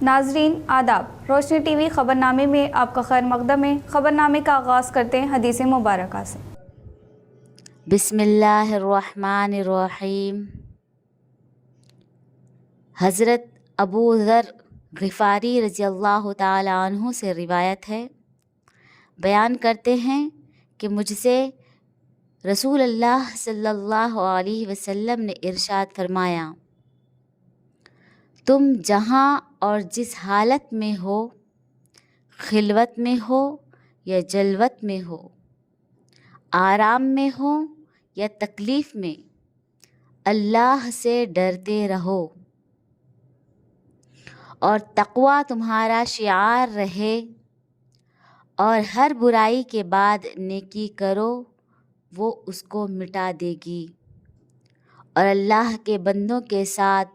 नाजरीन आदाब, रोशनी टीवी ख़बरनामे में आपका खैर मक़दम है। ख़बरनामे का आगाज़ करते हैं हदीस मुबारक से। बिस्मिल्लाहिर्रहमानिर्रहीम। हज़रत अबू ज़र ग़िफ़ारी रज़ियल्लाहु ताला अन्हु से रिवायत है, बयान करते हैं कि मुझसे रसूल अल्लाह सल्लल्लाहु अलैहि वसल्लम ने इरशाद फरमाया, तुम जहाँ और जिस हालत में हो, खिलवत में हो या जलवत में हो, आराम में हो या तकलीफ़ में, अल्लाह से डरते रहो और तक़वा तुम्हारा शिआर रहे और हर बुराई के बाद नेकी करो, वो उसको मिटा देगी और अल्लाह के बंदों के साथ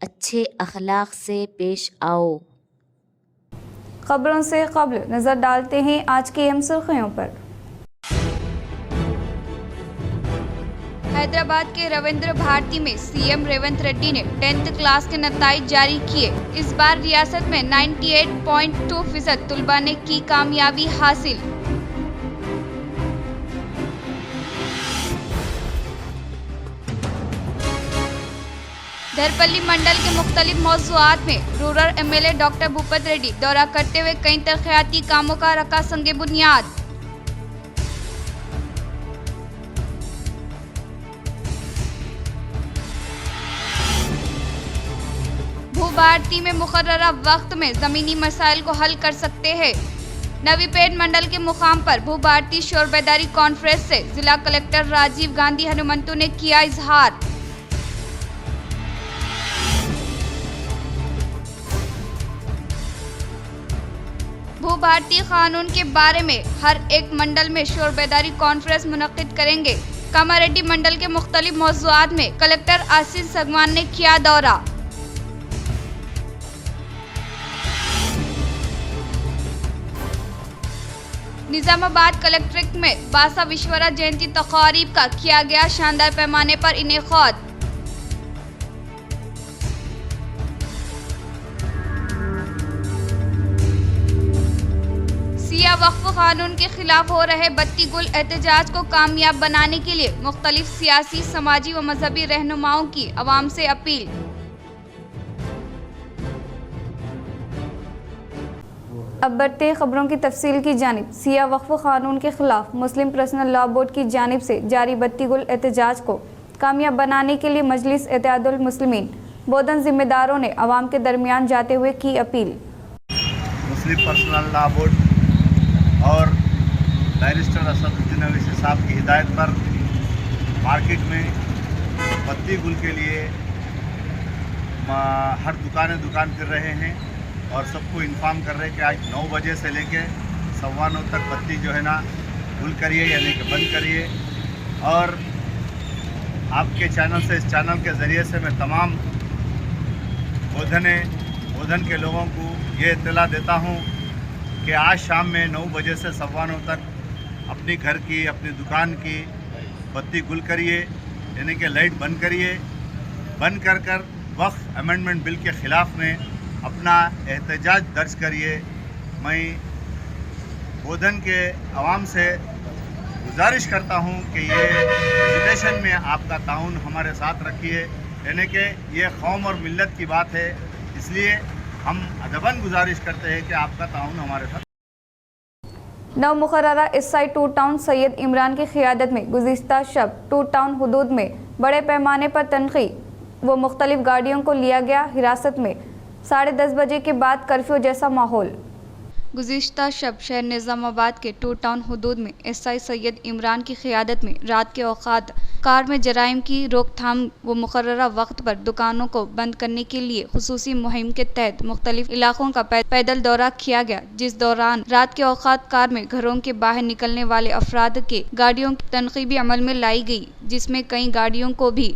अच्छे अखलाक से पेश आओ। खबरों से क़ब्ल नज़र डालते हैं आज की अहम सुर्खियों पर। हैदराबाद के रविंद्र भारती में सीएम रेवंत रेड्डी ने 10th क्लास के नताइज जारी किए। इस बार रियासत में 98.2% तलबा ने की कामयाबी हासिल। धरपल्ली मंडल के मुख्तलिफ मौज़ूआत में rural MLA doctor Bhupat Reddy दौरा करते हुए कई तरक्याती कामों का रखा संगे बुनियाद। भू भारती में मुकर्ररा वक्त में ज़मीनी मसाइल को हल कर सकते हैं। नवीपेट मंडल के मुकाम पर भू भारती शोर बेदारी कॉन्फ्रेंस से जिला कलेक्टर राजीव गांधी हनुमंतु ने किया इजहार। भू भारतीय कानून के बारे में हर एक मंडल में शोर बेदारी कॉन्फ्रेंस मुनक्किद करेंगे। कामारेड्डी मंडल के मुख्तलिफ मौज़ूआत में कलेक्टर आसिफ सगवान ने किया दौरा। निजामाबाद कलेक्ट्रेट में बासा विश्वरा जयंती तक़रीब का किया गया शानदार पैमाने पर इनेकाद। सिया वक्फ कानून के खिलाफ हो रहे बत्ती गुल एहतजाज को कामयाब बनाने के लिए मुख्तलिफ सियासी, समाजी व मजहबी रहनुमाओं की अवाम से अपील। अब बढ़ते खबरों की तफसील की जानिब। सिया वक्फ कानून के खिलाफ मुस्लिम पर्सनल लॉ बोर्ड की जानिब से जारी बत्ती गुल एहतजाज को कामयाब बनाने के लिए मजलिस इत्तेहादुल मुस्लिमीन बोधन जिम्मेदारों ने अवाम के दरमियान जाते हुए की अपील। मुस्लिम पर्सनल लॉ बोर्ड और बैरिस्टर असदुद्दीन अवैसी साहब की हिदायत पर मार्केट में बत्ती गुल के लिए हर दुकान फिर रहे हैं और सबको इन्फॉर्म कर रहे हैं कि आज 9 बजे से लेके 9:15 तक बत्ती जो है ना गुल करिए, यानी कि बंद करिए। और आपके चैनल से, इस चैनल के ज़रिए से मैं तमाम बोधन के लोगों को ये इत्तला देता हूँ कि आज शाम में 9 बजे से 9:15 तक अपनी घर की, अपनी दुकान की बत्ती गुल करिए, यानी कि लाइट बंद करिए। बंद कर वक्फ अमेंडमेंट बिल के ख़िलाफ़ में अपना एहतजाज दर्ज करिए। मैं बोधन के आवाम से गुजारिश करता हूं कि ये एजुकेशन में आपका ताउन हमारे साथ रखिए, यानी कि ये कौम और मिल्लत की बात है, इसलिए हम अदबन गुजारिश करते हैं कि आपका ताउन हमारे साथ। नव मुकर्ररा SI two town Syed Imran की क़ियादत में गुज़िश्ता शब टू टाउन हुदूद में बड़े पैमाने पर तनक़ी व मुख्तलिफ गाड़ियों को लिया गया हिरासत में। 10:30 बजे के बाद कर्फ्यू जैसा माहौल। गुज़िश्ता शब शहर निज़ामाबाद के टू टाउन हुदूद में एसआई सैयद इमरान की क़ियादत में रात के औक़ात कार में जराइम की रोकथाम व मुकर्ररा वक्त पर दुकानों को बंद करने के लिए खुसूसी मुहिम के तहत मुख्तलिफ इलाकों का पैदल दौरा किया गया, जिस दौरान रात के औक़ात कार में घरों के बाहर निकलने वाले अफराद के गाड़ियों की तनक़ीबी अमल में लाई गई, जिसमें कई गाड़ियों को भी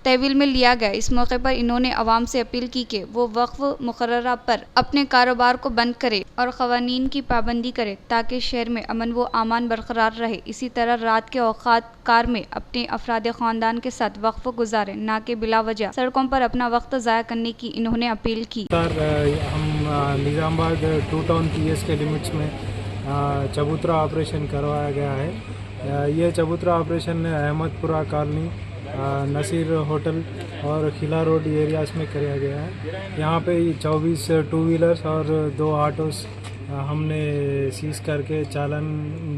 तहवील में लिया गया। इस मौके पर इन्होंने अवाम से अपील की कि वो वक्फ मुकर्ररा पर अपने कारोबार को बंद करे और क़वानीन की पाबंदी करे ताकि शहर में अमन व अमान बरकरार रहे। इसी तरह रात के औक़ात कार में अपने अफराद ख़ानदान के साथ वक्फ गुजारें, ना कि बिला वजह सड़कों पर अपना वक्त ज़ाया करने की इन्होंने अपील की। हम निज़ामाबाद 2 टाउन पीएस के लिमिट्स में चबूतरा ऑपरेशन करवाया गया है। ये चबूतरा operation Ahmadpura colony, Naseer hotel और खिला रोड एरियाज़ में किया गया है। यहाँ पे 24 टू व्हीलर्स और 2 ऑटोस हमने सीज करके चालान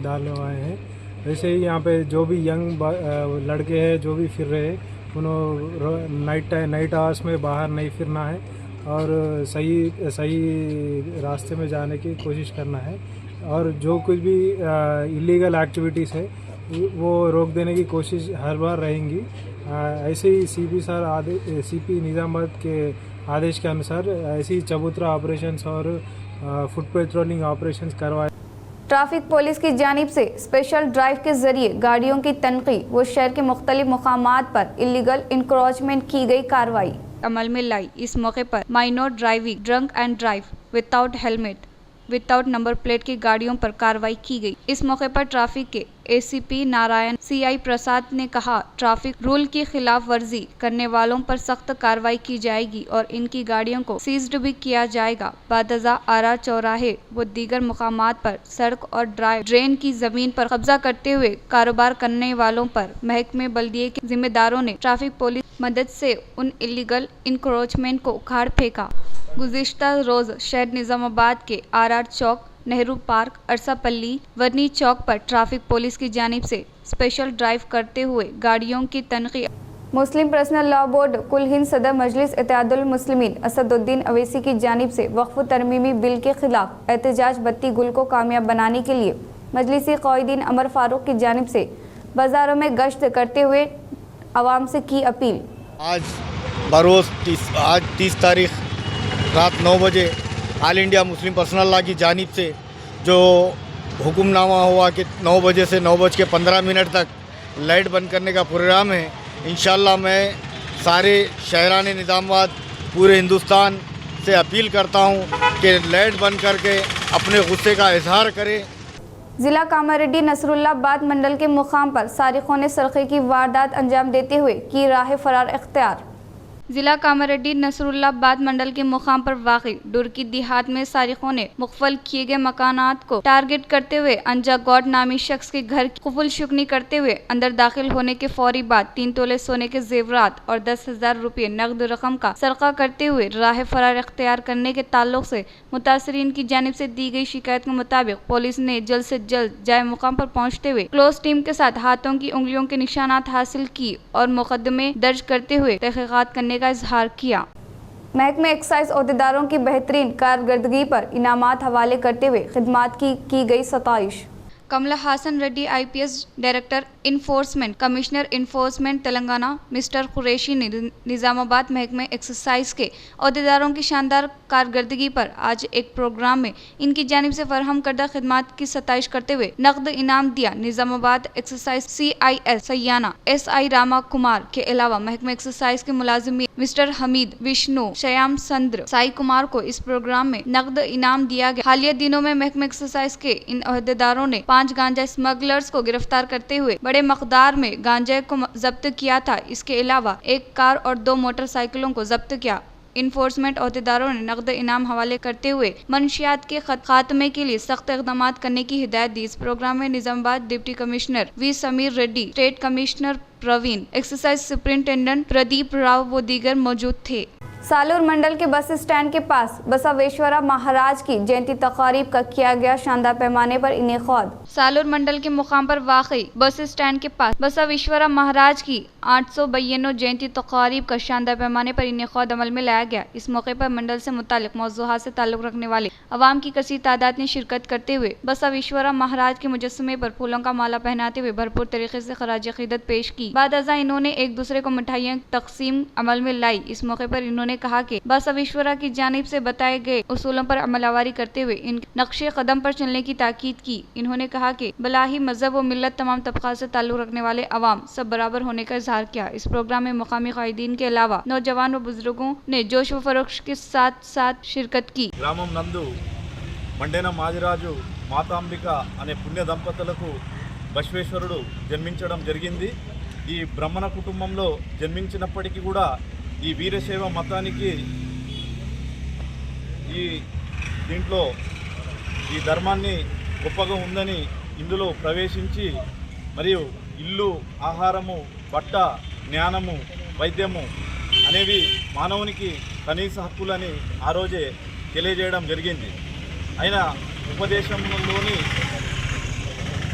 डालवाए हैं। वैसे ही यहाँ पे जो भी यंग लड़के हैं जो भी फिर रहे हैं उन्होंने नाइट आवर्स में बाहर नहीं फिरना है और सही रास्ते में जाने की कोशिश करना है और जो कुछ भी इलीगल एक्टिविटीज़ है वो रोक देने की कोशिश हर बार रहेंगी। ऐसे ही सीपी निज़ामाबाद के आदेश के अनुसार ऐसे ही चबूतरा ऑपरेशंस और फुट पेट्रोलिंग ऑपरेशंस करवाए। ट्रैफिक पुलिस की जानिब से स्पेशल ड्राइव के जरिए गाड़ियों की तनक़ी व शहर के मुख्तलिफ मकामात पर इलीगल इंक्रोचमेंट की गई कार्रवाई अमल में लाई। इस मौके पर minor driving, drunk and drive without helmet, without number plate की गाड़ियों पर कार्रवाई की गई। इस मौके पर ट्रैफिक के एसीपी नारायण सीआई प्रसाद ने कहा, ट्रैफिक रूल की खिलाफ वर्जी करने वालों पर सख्त कार्रवाई की जाएगी और इनकी गाड़ियों को सीज्ड भी किया जाएगा। बादजा आरा चौराहे व दीगर मुकामात पर सड़क और ड्रेन की जमीन पर कब्जा करते हुए कारोबार करने वालों पर महकमे बल्दिये के जिम्मेदारों ने ट्रैफिक पुलिस मदद से उन इलीगल इंक्रोचमेंट को उखाड़ फेंका। गुज़िश्ता रोज शहर निज़ामाबाद के आर चौक, नेहरू पार्क, अरसापल्ली, वर्नी चौक पर ट्रैफिक पुलिस की जानिब से स्पेशल ड्राइव करते हुए गाड़ियों की तनख़ी। मुस्लिम पर्सनल लॉ बोर्ड कुल हिंद सदर मजलिस इत्तेहादुल मुस्लिमीन असदुद्दीन अवैसी की जानिब से वक्फ तरमीमी बिल के खिलाफ एहतजाज बत्ती गुल को कामयाब बनाने के लिए मजलिसी क़ाइदीन अमर फारूक की जानिब से बाज़ारों में गश्त करते हुए आवाम से की अपील। आज 30 तारीख रात 9 बजे all India Muslim personal law की जानिब से जो हुक्मनामा हुआ कि 9 बजे से 9:15 तक लाइट बंद करने का प्रोग्राम है। इंशाल्लाह मैं सारे शहरान निज़ामाबाद पूरे हिंदुस्तान से अपील करता हूं कि लाइट बंद करके अपने गुस्से का इजहार करें। जिला कामारेड्डी नसरुल्लाबाद मंडल के मुकाम पर सारिकों ने सरक़े की वारदात अंजाम देते हुए की राह फरार इख्तियार। जिला कामारेड्डी नसरुल्लाबाद मंडल के मुकाम पर वाक़ई डुरकी देहात में सारिकों ने मुख्फल किए गए मकानात को टारगेट करते हुए अंजा गौड नामी शख्स के घर की कुफुल शुकनी करते हुए अंदर दाखिल होने के फौरी बाद 3 तोले सोने के जेवरात और 10,000 रुपये नकद रकम का सरका करते हुए राह फरार इख्तियार करने के ताल्लुक से मुतासरीन की जानिब से दी गई शिकायत के मुताबिक पुलिस ने जल्द से जल्द जाए मुकाम पर पहुँचते हुए क्लोज टीम के साथ हाथों की उंगलियों के निशानात हासिल की और मुकदमे दर्ज करते हुए तहकीकात करने का इजहार किया। महकमे एक्साइज अहदेदारों की बेहतरीन कारकर्दगी पर इनामात हवाले करते हुए खिदमात की गई सताइश। Kamala Hasan Reddy IPS director enforcement, commissioner enforcement Telangana mister Qureshi ने निज़ामाबाद महकमे एक्सरसाइज के अहदेदारों की शानदार कारकर्दगी पर आज एक प्रोग्राम में इनकी जानिब से फरहम करदा खिदमात की सताइश करते हुए नकद इनाम दिया। निज़ामाबाद एक्सरसाइज CIS सयाना SI रामा कुमार के अलावा महकमे एक्सरसाइज के मुलाजिमीन मिस्टर हमीद, विष्णु, श्याम चंद्र, साई कुमार को इस प्रोग्राम में नकद इनाम दिया गया। हालिया दिनों में महकमे एक्सरसाइज के इन अहदेदारों ने 5 गांजा स्मगलर्स को गिरफ्तार करते हुए बड़े मकदार में गांजे को जब्त किया था। इसके अलावा 1 कार और 2 मोटरसाइकिलों को जब्त किया। इन्फोर्समेंट अहदेदारों ने नकद इनाम हवाले करते हुए मनशियात के खात्मे के लिए सख्त इक़दामात करने की हिदायत दी। इस प्रोग्राम में Nizamabad deputy commissioner V Sameer Reddy, state commissioner Praveen, excise superintendent Pradeep Rao व दीगर मौजूद थे। सालूर मंडल के बस स्टैंड के पास बसवेश्वरा महाराज की जयंती तकारीब का किया गया शानदार पैमाने पर इनेकाद। सालूर मंडल के मुकाम पर वाक़ई बस स्टैंड के पास बसवेश्वरा महाराज की 892 जयंती तकारीब का शानदार पैमाने पर इनेकाद अमल में लाया गया। इस मौके पर मंडल से मुतालिक मौज़ूआत से ताल्लुक़ रखने वाले अवाम की कसीर तादाद ने शिरकत करते हुए बसवेश्वरा महाराज के मुजस्समे पर फूलों का माला पहनाते हुए भरपूर तरीके से खराज अक़ीदत पेश की। बाद अज़ा इन्होंने एक दूसरे को मिठाइयाँ तकसीम अमल में लाई। इस मौके पर इन्होंने उन्होंने कहा कि बसवेश्वरा की जानिब से बताए गए उसूलों पर अमलावरी करते हुए इन नक्शे कदम पर चलने की ताकीद की। इन्होंने कहा कि भला ही मजहब व मिल्लत तमाम तबका से ताल्लुक रखने वाले अवाम सब बराबर होने का इजहार किया। इस प्रोग्राम में मुकामी कायदीन के अलावा नौजवान व बुजुर्गों ने जोश व फरोश के साथ साथ शिरकत की। గ్రామం నందు మండేన మాదిరాజు మాతాంబిక అనే పుణ్య దంపతులకు బసవేశ్వరుడు జన్మించడం జరిగింది. ఈ బ్రహ్మణ కుటుంబంలో జన్మించినప్పటికీ కూడా ఈ వీరశైవ మతానికి దీంట్లో ఈ ధర్మాన్ని గొప్పగా ఉందని ఇందులో ప్రవేశించి మరియు ఇల్లు, ఆహారము, బట్ట, జ్ఞానము, వైద్యము అనేవి మానవునికి కనీస హక్కులని ఆ రోజే తెలియజేయడం జరిగింది. అయినా ఉపదేశంలోని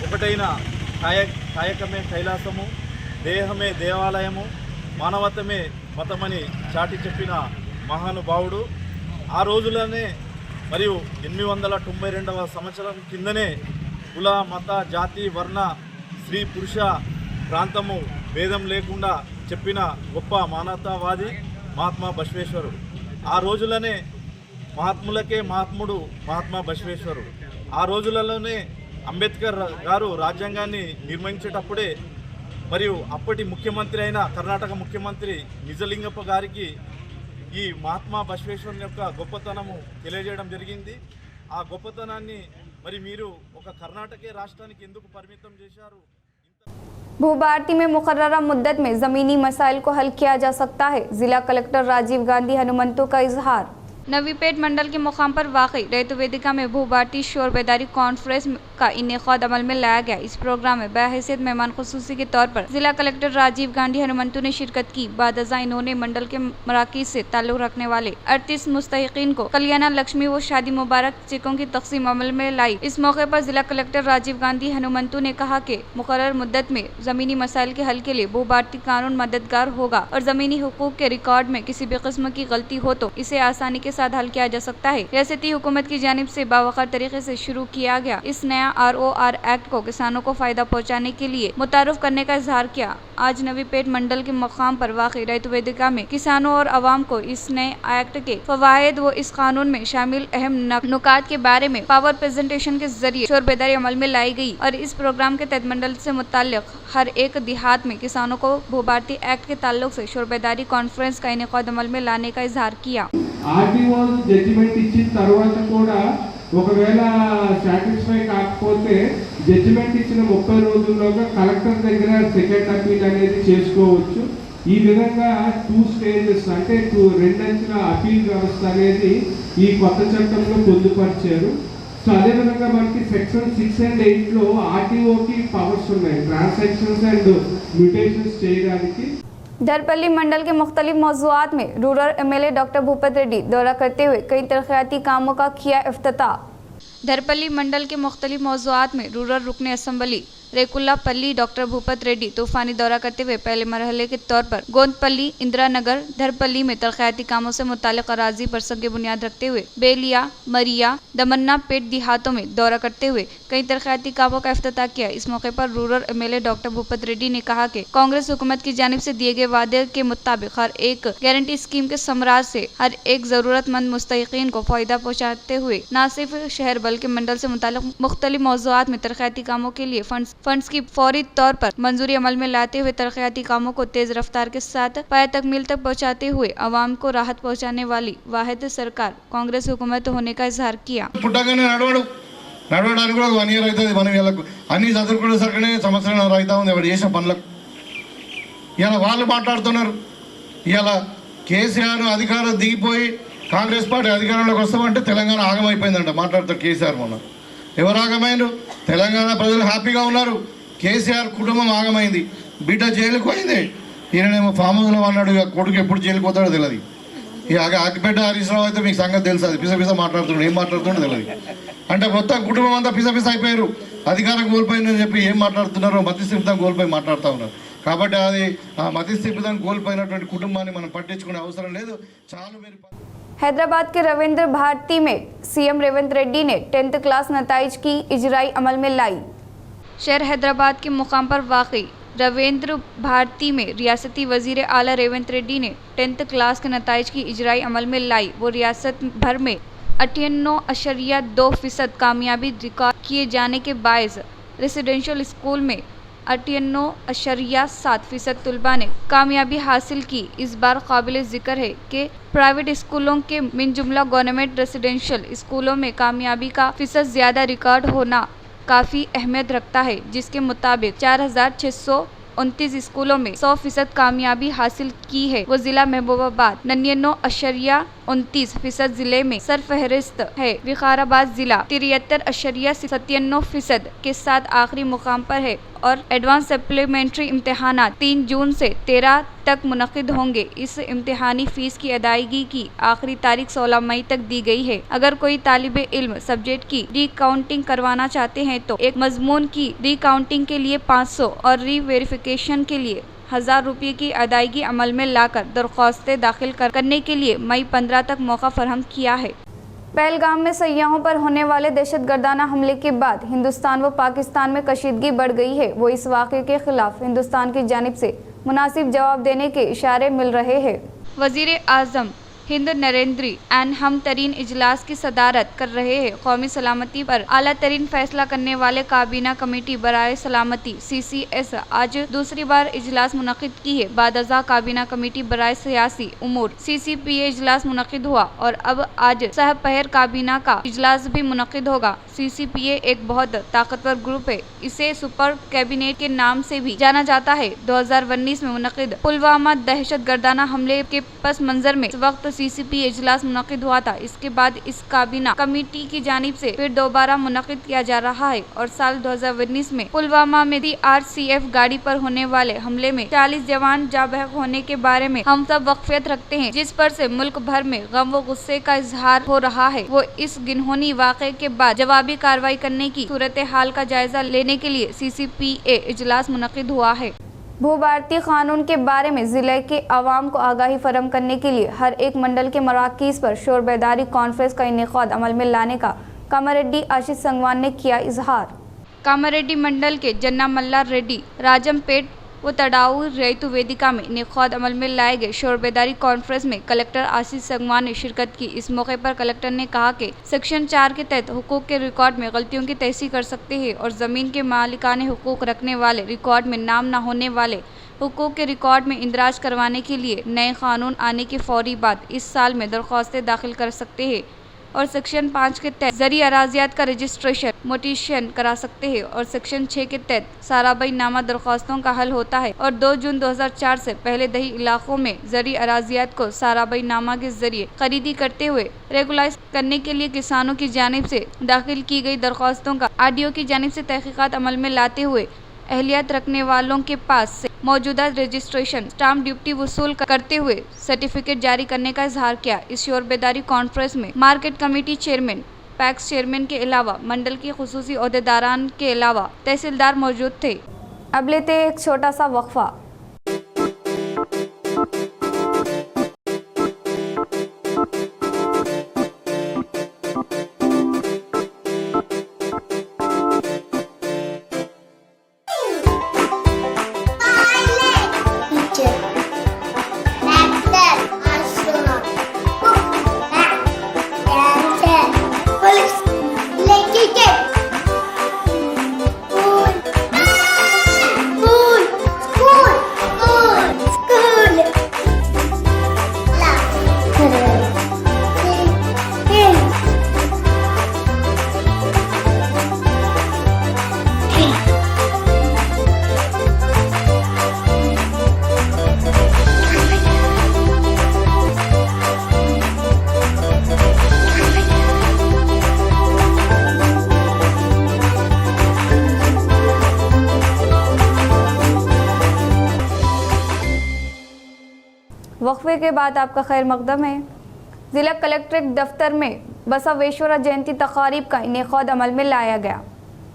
ఒకటైన కాయకమే కైలాసము, దేహమే దేవాలయము, మానవతమే మతమని చాటి చెప్పిన మహానుభావుడు. ఆ రోజులనే మరియు 892వ సంవత్సరం కిందనే కుల, మత, జాతి, వర్ణ, స్త్రీ, పురుష, ప్రాంతము భేదం లేకుండా చెప్పిన గొప్ప మానవతావాది మహాత్మా బసవేశ్వరుడు. ఆ రోజులనే మహాత్ములకే మహాత్ముడు మహాత్మా బసవేశ్వరుడు. ఆ రోజులలోనే అంబేద్కర్ గారు రాజ్యాంగాన్ని నిర్మించేటప్పుడే మరియు అప్పటి ముఖ్యమంత్రి అయిన కర్ణాటక ముఖ్యమంత్రి నిజలింగప్ప గారికి ఈ మహాత్మా బసవేశ్వరుని యొక్క గొప్పతనము తెలియజేయడం జరిగింది. ఆ గొప్పతనాన్ని మరి మీరు ఒక కర్ణాటకే రాష్ట్రానికి ఎందుకు పరిమితం చేశారు? भू भारती में मुकर्ररा मुद्दत में ज़मीनी मसाइल को हल किया जा सकता है, जिला कलेक्टर राजीव गांधी हनुमंतु का इजहार। नवीपेट मंडल के मुकाम पर वाक़ई रैतु वेदिका में भू भारती शोर बेदारी कॉन्फ्रेंस का इनेकाद अमल में लाया गया। इस प्रोग्राम में बहैसियत मेहमान खुसूसी के तौर पर जिला कलेक्टर राजीव गांधी हनुमंतु ने शिरकत की। बादजा इन्होंने मंडल के मराकीज से ताल्लुक रखने वाले 38 मुस्तहिकीन को कल्याणा लक्ष्मी व शादी मुबारक चेकों की तकसीम अमल में लाई। इस मौके पर जिला कलेक्टर राजीव गांधी हनुमंतु ने कहा कि मुकर्रर मुद्दत में जमीनी मसाइल के हल के लिए भू भारती कानून मददगार होगा और जमीनी हुकूक के रिकॉर्ड में किसी भी किस्म की गलती हो तो इसे आसानी के साथ हल किया जा सकता है। रियासती हुकूमत की जानिब से बावकार तरीके से शुरू किया गया इस नया ROR एक्ट को किसानों को फायदा पहुंचाने के लिए मुतारुफ करने का इजहार किया। आज नवीपेट मंडल के मकाम पर वाक़ई रैतु वेदिका में किसानों और अवाम को इस नए एक्ट के फवायद व इस कानून में शामिल अहम नुकात के बारे में पावर प्रेजेंटेशन के जरिए शोर बेदारी अमल में लाई गई और इस प्रोग्राम के तहत मंडल से मुताल्लिक हर एक देहात में किसानों को भू भारती एक्ट के ताल्लुक से शोर बेदारी कॉन्फ्रेंस का इनेकाद अमल में लाने का इजहार किया। ఆర్టీఓ జడ్జిమెంట్ ఇచ్చిన తర్వాత కూడా ఒకవేళ సాటిస్ఫై కాకపోతే జడ్జిమెంట్ ఇచ్చిన 30 రోజుల్లోగా కలెక్టర్ దగ్గర సెకండ్ అపీల్ అనేది చేసుకోవచ్చు. ఈ విధంగా 2 స్టేజెస్ అంటే 2 అంచెల అపీల్ వ్యవస్థ అనేది ఈ కొత్త చట్టంలో పొందుపరిచారు. సో అదేవిధంగా మనకి సెక్షన్ 6 and 8లో ఆర్టీఓకి పవర్స్ ఉన్నాయి ట్రాన్సాక్షన్స్ అండ్ మ్యూటేషన్స్ చేయడానికి. धरपल्ली मंडल के मुख्तलिफ मौज़ूआत में rural MLA doctor Bhupat Reddy दौरा करते हुए कई तरक्याती कामों का किया इफ्तिताह। धरपल्ली मंडल के मुख्तलिफ मौज़ूआत में रूरल रुकन असम्बली रेकुल्लापल्ली डॉक्टर भूपत रेड्डी तूफानी दौरा करते हुए पहले मरहले के तौर पर गोंदपल्ली, इंदिरा नगर, धरपल्ली में तरक्याती कामों से मुताल्लिक़ अराज़ी पर संग बुनियाद रखते हुए बेलिया, मरिया, दमन्ना पेट देहातों में दौरा करते हुए कई तरक्याती कामों का इफ्तिताह किया। इस मौके पर rural MLA doctor Bhupat Reddy ने कहा कि कांग्रेस हुकूमत की जानिब से दिए गए वादे के मुताबिक हर एक गारंटी स्कीम के समराज से हर एक ज़रूरतमंद मुस्तहिकीन को फ़ायदा पहुँचाते हुए न सिर्फ शहर बल्कि मंडल से मुताल्लिक़ मुख्तलिफ मौज़ूआत में तरक्याती कामों के लिए फंड्स की फौरी तौर पर मंजूरी अमल में लाते हुए तरक्याती कामों को तेज रफ्तार के साथ पाया तक मील तक पहुँचाते हुए अवाम को राहत पहुँचाने वाली वाहिद सरकार कांग्रेस हुकूमत होने का इजहार किया। నడవడానికి కూడా 1 ఇయర్ అవుతుంది. మనం వీళ్ళకు అన్నీ చదువుకునేసరికనే సంవత్సరం అవుతా ఉంది ఎవరు చేసిన పనులకు. ఇలా వాళ్ళు మాట్లాడుతున్నారు. ఇలా కేసీఆర్ అధికారం దిగిపోయి కాంగ్రెస్ పార్టీ అధికారంలోకి వస్తామంటే తెలంగాణ ఆగమైపోయిందంట మాట్లాడుతారు కేసీఆర్. మొన్న ఎవరు ఆగమైండు? తెలంగాణ ప్రజలు హ్యాపీగా ఉన్నారు. కేసీఆర్ కుటుంబం ఆగమైంది. బిడ్డ జైలుకు పోయింది. ఈయనేమో ఫామ్ హౌస్లో అన్నాడు. ఇక కొడుకు ఎప్పుడు జైలుకు పోతాడో తెలియదు. ఇక అగ్గిపెట్ట హరీష్ రావు అయితే మీకు సంగతి తెలుసు. అది పిస మాట్లాడుతున్నాడు. ఏం మాట్లాడుతుండో తెలియదు. అంటే మొత్తం కుటుంబం అంతా పిస అయిపోయారు. అధికారం కోల్పోయిందని చెప్పి ఏం మాట్లాడుతున్నారో మతిస్థిమితం కోల్పోయి మాట్లాడుతూ ఉన్నారు. కాబట్టి అది ఆ మతిస్థిమితం కోల్పోయినటువంటి కుటుంబాన్ని మనం పట్టించుకునే అవసరం లేదు. చాలు మీరు. हैदराबाद के रविंद्र भारती में CM रेवंत रेड्डी ने 10th क्लास नताइज की इजराई अमल में लाई। शहर हैदराबाद के मुकाम पर वाक़ई रविंद्र भारती में रियासती वजीर आला रेवंत रेड्डी ने 10th क्लास के नताइज की इजराई अमल में लाई। वो रियासत भर में 98.2% कामयाबी रिकॉर्ड किए जाने के बायस रेसिडेंशियल स्कूल में 98.7% तलबा ने कामयाबी हासिल की। इस बार काबिल जिक्र है कि प्राइवेट स्कूलों के मिन जुमला गवर्नमेंट रेसिडेंशियल स्कूलों में कामयाबी का फीसद ज़्यादा रिकॉर्ड होना काफ़ी अहमियत रखता है, जिसके मुताबिक 4,629 स्कूलों में 100% कामयाबी हासिल की है। वो जिला महबूबाबाद 99.29% जिले में सरफहरिस्त है। विकाराबाद जिला 73.97% के साथ आखिरी मुकाम पर है और एडवांस सप्लीमेंट्री इम्तिहानात 3 जून से 13 तक मुनक़िद होंगे। इस इम्तिहानी फ़ीस की अदायगी की आखिरी तारीख 16 मई तक दी गई है। अगर कोई तालिबे इल्म सब्जेक्ट की रीकाउंटिंग करवाना चाहते हैं तो एक मजमून की रीकाउंटिंग के लिए 500 और रीवेरिफिकेशन के लिए 1000 रुपये की अदायगी अमल में लाकर दरख्वास्तें दाखिल करने के लिए मई 15 तक मौका फराहम किया है। पहलगाम में सयाहों पर होने वाले दहशतगर्दाना हमले के बाद हिंदुस्तान व पाकिस्तान में कशीदगी बढ़ गई है। वो इस वाक़े के खिलाफ हिंदुस्तान की जानिब से मुनासिब जवाब देने के इशारे मिल रहे हैं। वज़ीर आज़म हिंद नरेंद्र हम तरीन इजलास की सदारत कर रहे हैं। कौमी सलामती पर आला तरीन फैसला करने वाले काबीना कमेटी बराए सलामती CCS आज दूसरी बार इजलास मुनक़िद की है। बादअज़ा काबीना कमेटी बराए सियासी उमूर CCPA इजलास मुनक़िद हुआ और अब आज सहब पहर काबीना का इजलास भी मुनक़िद होगा। CCPA एक बहुत ताकतवर ग्रुप है। इसे सुपर कैबिनेट के नाम से भी जाना जाता है। 2019 में मुनक़िद पुलवामा दहशतगर्दाना हमले के पस मंजर में इस वक्त CCPA इजलास मुनक़िद हुआ था। इसके बाद इस काबीना कमेटी की जानिब से फिर दोबारा मुनक़िद किया जा रहा है और साल 2019 में पुलवामा में CRCF गाड़ी पर होने वाले हमले में 40 जवान जाँ बहक होने के बारे में हम सब वाक़फ़ियत रखते हैं, जिस पर से मुल्क भर में गम व गुस्से का इजहार हो रहा है। वो इस गिनहोनी वाक़े के बाद जवाबी कार्रवाई करने की सूरत हाल का जायजा लेने के लिए CCPA इजलास मुनक़िद हुआ है। भू-भारतीय कानून के बारे में ज़िले के अवाम को आगाही फराहम करने के लिए हर एक मंडल के मराकीज़ पर शोर बेदारी कॉन्फ्रेंस का इनेकाद अमल में लाने का कामारेड्डी आशीष संगवान ने किया इजहार। कामारेड्डी मंडल के जन्ना मल्ला रेड्डी राजमपेट व तड़ाऊ रैतु वेदिका में इनेकाद अमल में लाए गए शोर बेदारी कॉन्फ्रेंस में कलेक्टर आशीष संगवान ने शिरकत की। इस मौके पर कलेक्टर ने कहा कि सेक्शन 4 के तहत हुकूक के रिकॉर्ड में गलतियों की तहसीह कर सकते हैं और ज़मीन के मालिकाने हुकूक रखने वाले रिकॉर्ड में नाम न होने वाले हुकूक के रिकॉर्ड में इंदराज करवाने के लिए नए कानून आने के फौरी बाद इस साल में दरख्वास्तें दाखिल कर सकते हैं और सेक्शन 5 के तहत ज़री अराजियात का रजिस्ट्रेशन मोटिशन करा सकते हैं और सेक्शन 6 के तहत साराबाई नामा दरख्वास्तों का हल होता है और 2 जून 2004 से पहले दही इलाकों में ज़री अराजियात को साराबाई नामा के जरिए खरीदी करते हुए रेगुलाइज करने के लिए किसानों की जानिब से दाखिल की गई दरख्वास्तों का RDO की जानिब से तहकीकात अमल में लाते हुए अहलियत रखने वालों के पास से मौजूदा रजिस्ट्रेशन स्टाम्प ड्यूटी वसूल करते हुए सर्टिफिकेट जारी करने का इजहार किया। इस शोर बेदारी कॉन्फ्रेंस में market committee chairman, PACS chairman के अलावा मंडल की खुसूसी ओहदेदारान के अलावा तहसीलदार मौजूद थे। अब लेते हैं एक छोटा सा वक्फा। वक्फे के बाद आपका खैर मकदम है। ज़िला कलेक्ट्रेट दफ्तर में बसवेश्वरा जयंती तकारीब का इनेकाद अमल में लाया गया।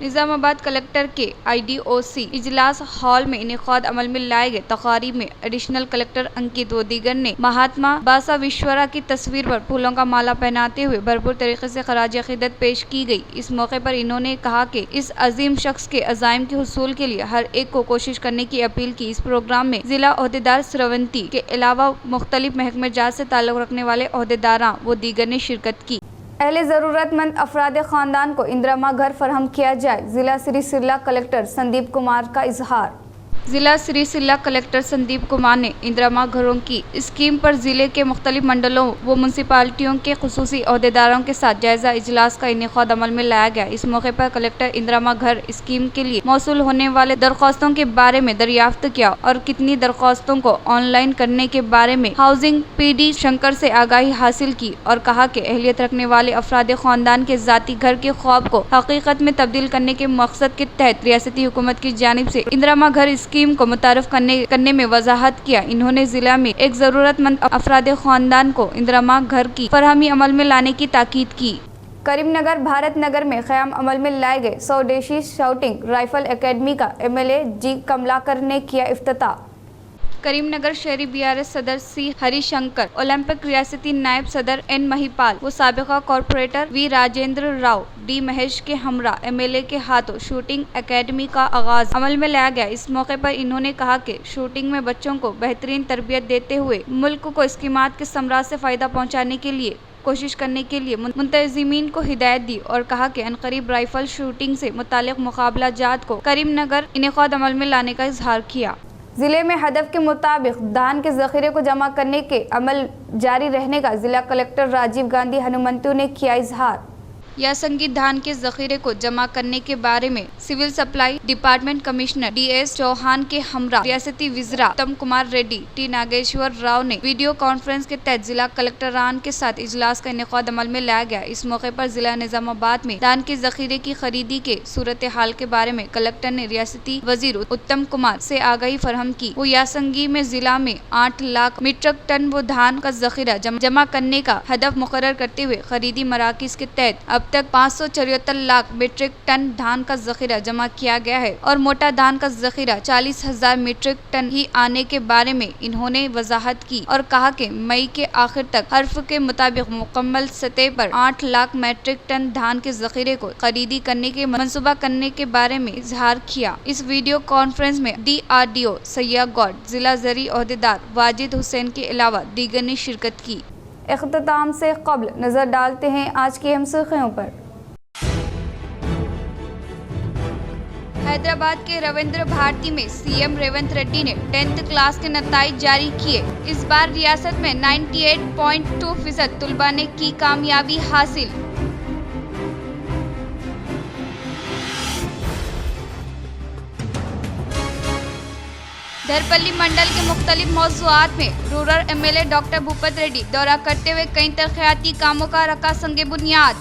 निजामाबाद कलेक्टर के IDOC इजलास हॉल में इनेकाद अमल में लाए गए तकारीब में एडिशनल कलेक्टर अंकित व दीगर ने महात्मा बासाविश्वरा की तस्वीर पर फूलों का माला पहनाते हुए भरपूर तरीके से खराज अकीदत पेश की गई। इस मौके पर इन्होंने कहा कि इस अजीम शख्स के अज़ाइम के हुसूल के लिए हर एक को कोशिश करने की अपील की। इस प्रोग्राम में जिला ओहदेदार स्रवंती के अलावा मुख्तलिफ महकमे जात से ताल्लुक़ रखने वाले ओहदेदारां व दीगर ने शिरकत की। अहले ज़रूरतमंद अफराद ख़ानदान को इंदिरा घर फराहम किया जाए, जिला सिरसिल्ला कलेक्टर संदीप कुमार का इजहार। जिला सिरसिल्ला कलेक्टर संदीप कुमार ने इंदिरा घरों की स्कीम पर जिले के मुख्तलिफ मंडलों व म्यूनसिपालिटियों के खुसूसी ओहदेदारों के साथ जायजा इजलास का इनेकाद अमल में लाया गया। इस मौके पर कलेक्टर इंदिरा घर स्कीम के लिए मौसूल होने वाले दरख्वास्तों के बारे में दरियाफ्त किया और कितनी दरख्वास्तों को ऑनलाइन करने के बारे में हाउसिंग PD शंकर से आगाही हासिल की और कहा कि अहलियत रखने वाले अफराद ख़ानदान के ज़ाती घर के ख्वाब को हकीकत में तब्दील करने के मकसद के तहत रियासती हुकूमत की जानिब से इंदिरा घर स्कीम को मुतारफ करने में वजाहत किया। इन्होंने जिला में एक जरूरतमंद अफराद खानदान को इंदिरा घर की फरहमी अमल में लाने की ताकीद की। करीमनगर भारत नगर में क़याम अमल में लाए गए स्वदेशी शाउटिंग राइफल एकेडमी का MLA G कमलाकर ने किया इफ्तिताह। करीमनगर शहरी BRS सदर C हरिशंकर, ओलंपिक रियासती नायब सदर N महिपाल व साबिका corporator V Rajendra Rao D Mahesh के हमरा MLA के हाथों शूटिंग एकेडमी का आगाज अमल में लाया गया। इस मौके पर इन्होंने कहा कि शूटिंग में बच्चों को बेहतरीन तरबियत देते हुए मुल्क को स्कीमात के समरात से फ़ायदा पहुँचाने के लिए कोशिश करने के लिए मुंतज़िमीन को हिदायत दी और कहा कि अनकरीब राइफल शूटिंग से मुतालिक मुकाबला जात को करीमनगर इनेकाद अमल में लाने का इजहार किया। जिले में हदफ के मुताबिक धान के जखीरे को जमा करने के अमल जारी रहने का जिला कलेक्टर राजीव गांधी हनुमंतु ने किया इजहार। यासंगी धान के जखीरे को जमा करने के बारे में civil supply department commissioner DS Chauhan के हमरा रियासती विज़रा उत्तम कुमार रेड्डी T नागेश्वर राव ने वीडियो कॉन्फ्रेंस के तहत जिला कलेक्टरान के साथ इजलास का इनेकाद अमल में लाया गया। इस मौके पर जिला निजामाबाद में धान के जखीरे की खरीदी के सूरत हाल के बारे में कलेक्टर ने रियासती वजीर उत्तम कुमार से आगाही फरहम की। वो यासंगी में जिला में 8 लाख मीट्रिक टन वो धान का जखीरा जमा करने का हदफ मुकर्रर करते हुए खरीदी मराकिज के तहत अब तक 574 लाख मीट्रिक टन धान का जखीरा जमा किया गया है और मोटा धान का जखीरा 40,000 मीट्रिक टन ही आने के बारे में इन्होंने वजाहत की और कहा कि मई के आखिर तक हर्फ के मुताबिक मुकम्मल सतह पर 8 लाख मीट्रिक टन धान के जखीरे को खरीदी करने के मंसूबा करने के बारे में इजहार किया। इस वीडियो कॉन्फ्रेंस में DRDO सैयागौड, जिला ज़री ओहदेदार वाजिद हुसैन के अलावा दीगर ने शिरकत की। इख्तिताम से क़ब्ल नज़र डालते हैं आज की अहम सुर्ख़ियों पर। हैदराबाद के रविंद्र भारती में CM रेवंत रेड्डी ने 10th क्लास के नताइज जारी किए। इस बार रियासत में 98.2% तलबा ने की कामयाबी हासिल। धरपल्ली मंडल के मुख्तलिफ मौज़ूआत में rural MLA doctor Bhupat Reddy दौरा करते हुए कई तरक्याती कामों का रखा संगे बुनियाद।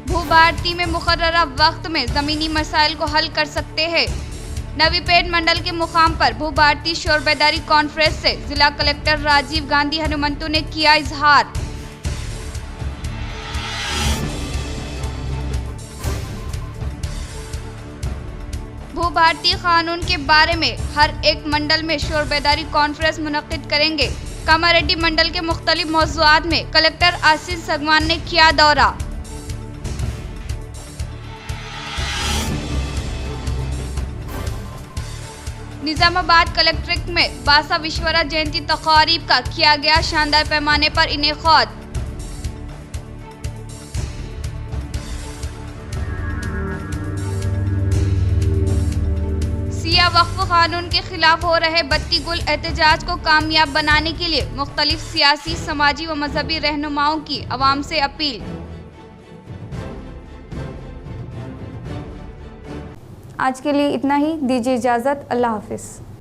भू-भारती में मुकर्ररा वक्त में ज़मीनी मसाइल को हल कर सकते हैं। नवीपेट मंडल के मुकाम पर भू-भारती शोर बेदारी कॉन्फ्रेंस से जिला कलेक्टर राजीव गांधी हनुमंतु ने किया इजहार। भू-भारती कानून के बारे में हर एक मंडल में शोर बेदारी कॉन्फ्रेंस मुनक्किद करेंगे। कामारेड्डी मंडल के मुख्तलिफ मौज़ूआत में कलेक्टर आशीष सगवान ने किया दौरा। निजामाबाद कलेक्ट्रेट में बासा विश्वरा जयंती तकारीब का किया गया शानदार पैमाने पर इनेकाद। सिया वक्फ कानून के खिलाफ हो रहे बत्ती गुल एहतजाज को कामयाब बनाने के लिए मुख्तलिफ सियासी, समाजी व मजहबी रहनुमाओं की अवाम से अपील। आज के लिए इतना ही, दीजिए इजाज़त। अल्लाह हाफिज़।